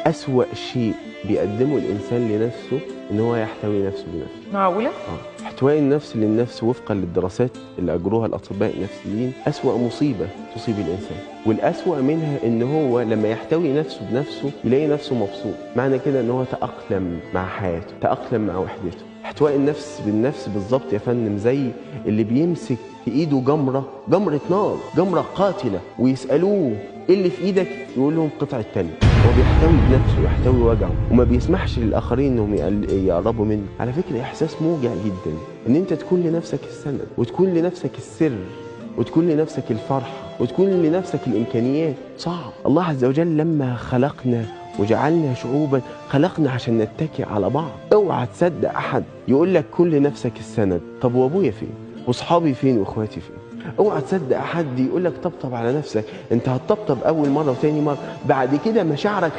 أسوأ شيء بيقدمه الإنسان لنفسه إن هو يحتوي نفسه بنفسه. معقولة؟ احتواء النفس للنفس وفقا للدراسات اللي أجروها الأطباء النفسيين أسوأ مصيبة تصيب الإنسان، والأسوأ منها إن هو لما يحتوي نفسه بنفسه يلاقي نفسه مبسوط، معنى كده إن هو تأقلم مع حياته، تأقلم مع وحدته. احتواء النفس بالنفس بالظبط يا فندم زي اللي بيمسك في ايده جمرة نار، جمرة قاتلة، ويسألوه ايه اللي في ايدك؟ يقول لهم قطعة تلج. هو بيحتوي بنفسه، يحتوي وجعه، وما بيسمحش للآخرين انهم يقربوا منه. على فكرة احساس موجع جدا ان انت تكون لنفسك السند، وتكون لنفسك السر، وتكون لنفسك الفرحة، وتكون لنفسك الإمكانيات. صعب. الله عز وجل لما خلقنا وجعلنا شعوبا خلقنا عشان نتكئ على بعض. اوعى تصدق احد يقول لك كن لنفسك السند. طب وابويا فين؟ واصحابي فين؟ واخواتي فين؟ اوعى تصدق حد يقول لك طبطب على نفسك. انت هتطبطب اول مره وثاني مره، بعد كده مشاعرك